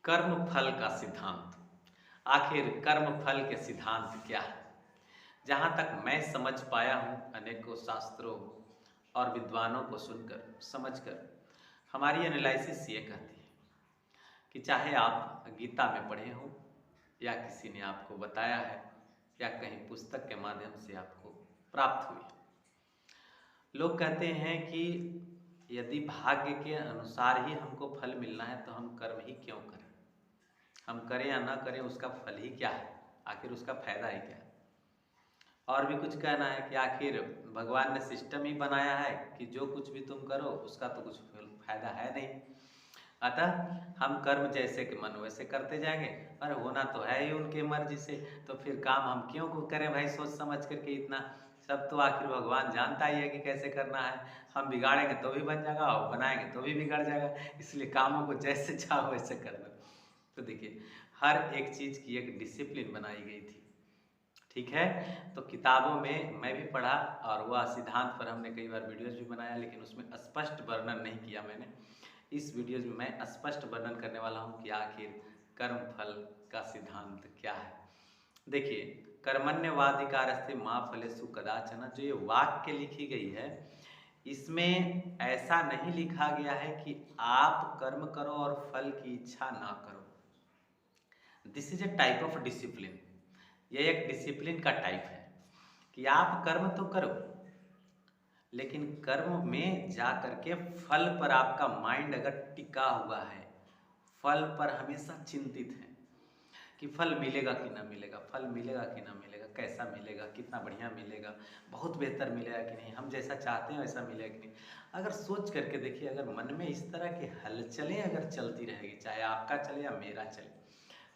कर्म फल का सिद्धांत। आखिर कर्म फल के सिद्धांत क्या है? जहाँ तक मैं समझ पाया हूँ अनेकों शास्त्रों और विद्वानों को सुनकर समझकर हमारी एनालिसिस ये कहती है कि चाहे आप गीता में पढ़े हों या किसी ने आपको बताया है या कहीं पुस्तक के माध्यम से आपको प्राप्त हुई है। लोग कहते हैं कि यदि भाग्य के अनुसार ही हमको फल मिलना है तो हम कर्म ही क्यों करें? हम करें या ना करें उसका फल ही क्या है? आखिर उसका फायदा ही क्या है? और भी कुछ कहना है कि आखिर भगवान ने सिस्टम ही बनाया है कि जो कुछ भी तुम करो उसका तो कुछ फायदा है नहीं। अतः हम कर्म जैसे कि मन वैसे करते जाएंगे और होना तो है ही उनके मर्जी से। तो फिर काम हम क्यों करें भाई, सोच समझ करके इतना सब तो आखिर भगवान जानता ही है कि कैसे करना है। हम बिगाड़ेंगे तो भी बन जाएगा और बनाएंगे तो भी बिगड़ जाएगा, इसलिए कामों को जैसे चाहो वैसे कर दो। तो देखिए, हर एक चीज़ की एक डिसिप्लिन बनाई गई थी, ठीक है। तो किताबों में मैं भी पढ़ा और वह सिद्धांत पर हमने कई बार वीडियोज भी बनाया, लेकिन उसमें स्पष्ट वर्णन नहीं किया मैंने। इस वीडियोज में मैं स्पष्ट वर्णन करने वाला हूँ कि आखिर कर्म फल का सिद्धांत क्या है। देखिए, कर्मण्यवाधिकारस्ते माँ फलेषु कदाचन, जो ये वाक्य लिखी गई है इसमें ऐसा नहीं लिखा गया है कि आप कर्म करो और फल की इच्छा ना करो। This is a type of discipline. यह एक डिसिप्लिन का टाइप है कि आप कर्म तो करो, लेकिन कर्म में जा करके फल पर आपका माइंड अगर टिका हुआ है, फल पर हमेशा चिंतित है कि फल मिलेगा कि ना मिलेगा, फल मिलेगा कि ना मिलेगा, कैसा मिलेगा, कितना बढ़िया मिलेगा, बहुत बेहतर मिलेगा कि नहीं, हम जैसा चाहते हैं वैसा मिलेगा कि नहीं। अगर सोच करके देखिए, अगर मन में इस तरह की हलचलें अगर चलती रहेगी, चाहे आपका चले या मेरा चले,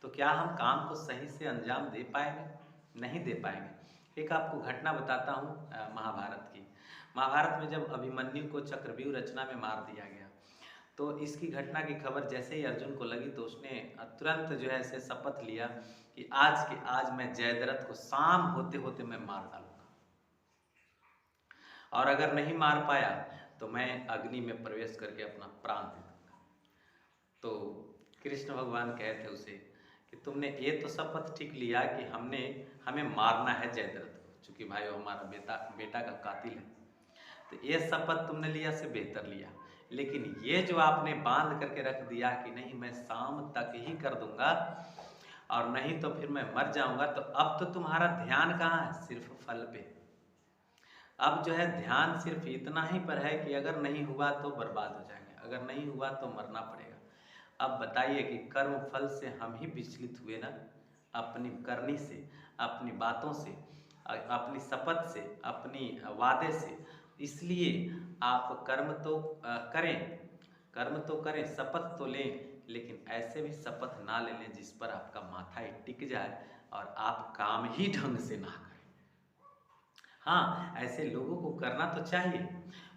तो क्या हम काम को सही से अंजाम दे पाएंगे? नहीं दे पाएंगे। एक आपको घटना बताता हूँ महाभारत की। महाभारत में जब अभिमन्यु को चक्रव्यूह रचना में मार दिया गया, तो इसकी घटना की खबर जैसे ही अर्जुन को लगी तो उसने तुरंत जो है ऐसे शपथ लिया कि आज के आज मैं जयद्रथ को शाम होते होते मैं मार डालूंगा, और अगर नहीं मार पाया तो मैं अग्नि में प्रवेश करके अपना प्राण दे दूंगा। तो कृष्ण भगवान कहते उसे कि तुमने ये तो शपथ ठीक लिया कि हमें मारना है जयद्रथ को, चूंकि भाई वो हमारा बेटा का कातिल है, तो ये शपथ तुमने लिया से बेहतर लिया। लेकिन ये जो आपने बांध करके रख दिया कि नहीं मैं शाम तक ही कर दूंगा और नहीं तो फिर मैं मर जाऊंगा, तो अब तो तुम्हारा ध्यान कहाँ है? सिर्फ फल पे। अब जो है ध्यान सिर्फ इतना ही पर है कि अगर नहीं हुआ तो बर्बाद हो जाएंगे, अगर नहीं हुआ तो मरना पड़ेगा। अब बताइए कि कर्म फल से हम ही विचलित हुए ना, अपनी करनी से, अपनी बातों से, अपनी शपथ से, अपनी वादे से। इसलिए आप कर्म तो करें, कर्म तो करें, शपथ तो लें, लेकिन ऐसे भी शपथ ना ले लें जिस पर आपका माथा ही टिक जाए और आप काम ही ढंग से ना करें। हाँ, ऐसे लोगों को करना तो चाहिए,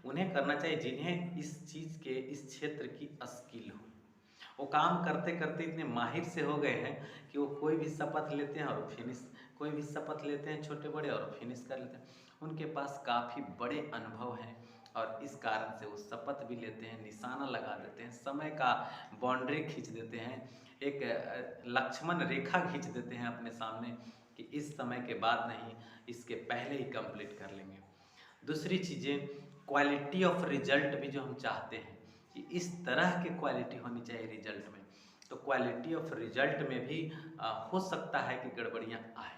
उन्हें करना चाहिए जिन्हें इस चीज़ के, इस क्षेत्र की स्किल हो। वो काम करते करते इतने माहिर से हो गए हैं कि वो कोई भी शपथ लेते हैं और फिनिश, कोई भी शपथ लेते हैं छोटे बड़े और फिनिश कर लेते हैं। उनके पास काफ़ी बड़े अनुभव हैं और इस कारण से वो शपथ भी लेते हैं, निशाना लगा देते हैं, समय का बाउंड्री खींच देते हैं, एक लक्ष्मण रेखा खींच देते हैं अपने सामने कि इस समय के बाद नहीं, इसके पहले ही कंप्लीट कर लेंगे। दूसरी चीज़ें, क्वालिटी ऑफ रिजल्ट भी जो हम चाहते हैं कि इस तरह की क्वालिटी होनी चाहिए रिजल्ट में, तो क्वालिटी ऑफ रिजल्ट में भी हो सकता है कि गड़बड़ियाँ आए।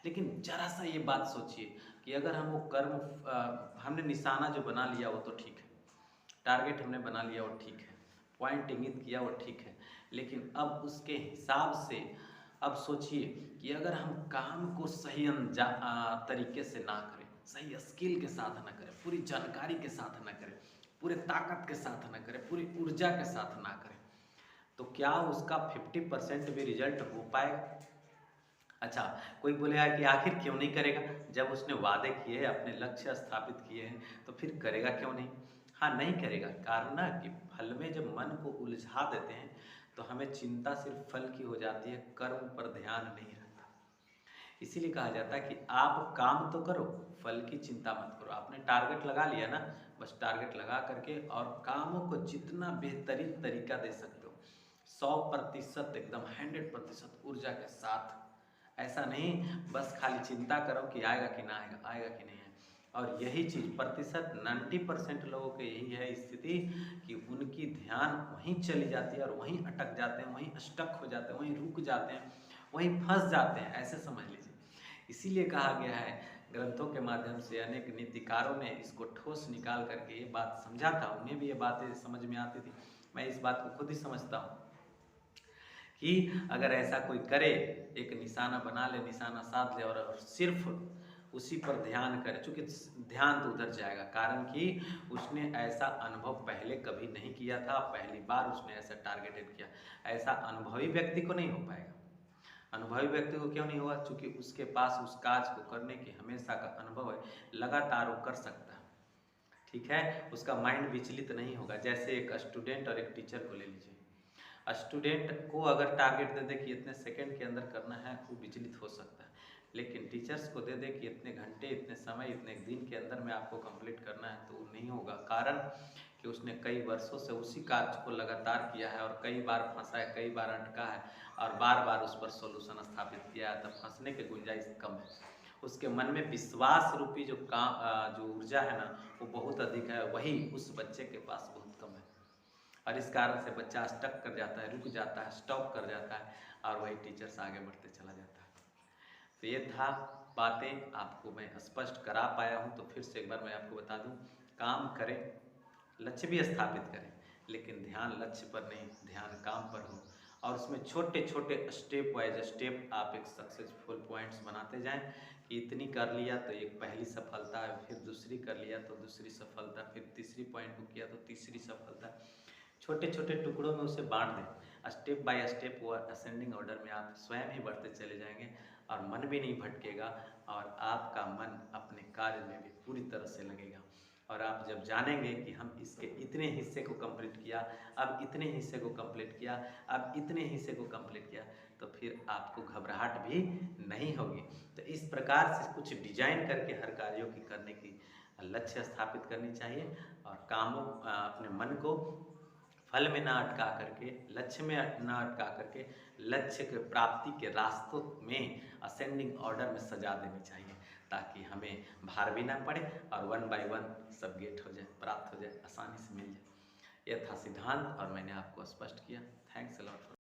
लेकिन जरा सा ये बात सोचिए कि अगर हम वो कर्म हमने निशाना जो बना लिया वो तो ठीक है, टारगेट हमने बना लिया वो ठीक है, पॉइंट इंगित किया वो ठीक है, लेकिन अब उसके हिसाब से अब सोचिए कि अगर हम काम को सही तरीके से ना करें, सही स्किल के साथ ना करें, पूरी जानकारी के साथ ना करें, पूरे ताकत के साथ ना करें, पूरी ऊर्जा के साथ ना करें, तो क्या उसका 50% भी रिजल्ट हो पाएगा? अच्छा, कोई बोलेगा कि आखिर क्यों नहीं करेगा? जब उसने वादे किए हैं, अपने लक्ष्य स्थापित किए हैं, तो फिर करेगा क्यों नहीं? हाँ, नहीं करेगा, कारण ना कि फल में जब मन को उलझा देते हैं तो हमें चिंता सिर्फ फल की हो जाती है, कर्म पर ध्यान नहीं रहता। इसीलिए कहा जाता है कि आप काम तो करो, फल की चिंता मत करो। आपने टारगेट लगा लिया ना, बस टारगेट लगा करके और कामों को जितना बेहतरीन तरीका दे सकते हो, 100% एकदम 100% ऊर्जा के साथ। ऐसा नहीं बस खाली चिंता करो कि आएगा कि ना आएगा, आएगा कि नहीं है। और यही चीज़ प्रतिशत 90% लोगों के यही है स्थिति कि उनकी ध्यान वहीं चली जाती है और वहीं अटक जाते हैं, वहीं स्टक हो जाते हैं, वहीं रुक जाते हैं, वहीं फंस जाते हैं, ऐसे समझ लीजिए। इसीलिए कहा गया है ग्रंथों के माध्यम से, अनेक नीतिकारों ने इसको ठोस निकाल करके ये बात समझा था, उन्हें भी ये बातें समझ में आती थी। मैं इस बात को खुद ही समझता हूँ कि अगर ऐसा कोई करे, एक निशाना बना ले, निशाना साध ले और सिर्फ उसी पर ध्यान करे, चूँकि ध्यान तो उधर जाएगा, कारण कि उसने ऐसा अनुभव पहले कभी नहीं किया था, पहली बार उसने ऐसा टारगेटेड किया। ऐसा अनुभवी व्यक्ति को नहीं हो पाएगा। अनुभवी व्यक्ति को क्यों नहीं होगा? चूँकि उसके पास उस कार्य को करने की हमेशा का अनुभव है, लगातार वो कर सकता है, ठीक है, उसका माइंड विचलित नहीं होगा। जैसे एक स्टूडेंट और एक टीचर को ले लीजिए। स्टूडेंट को अगर टारगेट दे दे कि इतने सेकंड के अंदर करना है, वो विचलित हो सकता है, लेकिन टीचर्स को दे दे कि इतने घंटे, इतने समय, इतने दिन के अंदर में आपको कंप्लीट करना है, तो वो नहीं होगा। कारण कि उसने कई वर्षों से उसी कार्य को लगातार किया है और कई बार फंसा है, कई बार अटका है और बार बार उस पर सॉल्यूशन स्थापित किया है, तब फंसने की गुंजाइश कम है। उसके मन में विश्वास रूपी जो काम, जो ऊर्जा है ना, वो बहुत अधिक है, वही उस बच्चे के पास बहुत कम है। और इस कारण से बच्चा स्टक कर जाता है, रुक जाता है, स्टॉप कर जाता है और वही टीचर्स आगे बढ़ते चला जाता है। तो ये था, बातें आपको मैं स्पष्ट करा पाया हूँ। तो फिर से एक बार मैं आपको बता दूँ, काम करें, लक्ष्य भी स्थापित करें, लेकिन ध्यान लक्ष्य पर नहीं, ध्यान काम पर हो। और उसमें छोटे छोटे स्टेप वाइज स्टेप आप एक सक्सेसफुल पॉइंट्स बनाते जाएं कि इतनी कर लिया तो एक पहली सफलता है, फिर दूसरी कर लिया तो दूसरी सफलता, फिर तीसरी पॉइंट को किया तो तीसरी सफलता। छोटे छोटे टुकड़ों में उसे बांट दें, स्टेप बाय स्टेप वो असेंडिंग ऑर्डर में आप स्वयं ही बढ़ते चले जाएंगे और मन भी नहीं भटकेगा और आपका मन अपने कार्य में भी पूरी तरह से लगेगा। और आप जब जानेंगे कि हम इसके इतने हिस्से को कंप्लीट किया, अब इतने हिस्से को कंप्लीट किया, अब इतने हिस्से को कंप्लीट किया, तो फिर आपको घबराहट भी नहीं होगी। तो इस प्रकार से कुछ डिजाइन करके हर कार्यों की करने की लक्ष्य स्थापित करनी चाहिए और कामों, अपने मन को फल में ना अटका करके, लक्ष्य में ना अटका करके, लक्ष्य के प्राप्ति के रास्तों में असेंडिंग ऑर्डर में सजा देनी चाहिए, ताकि हमें भार भी ना पड़े और 1 बाय 1 सब गेट हो जाए, प्राप्त हो जाए, आसानी से मिल जाए। यह था सिद्धांत और मैंने आपको स्पष्ट किया। Thanks a lot for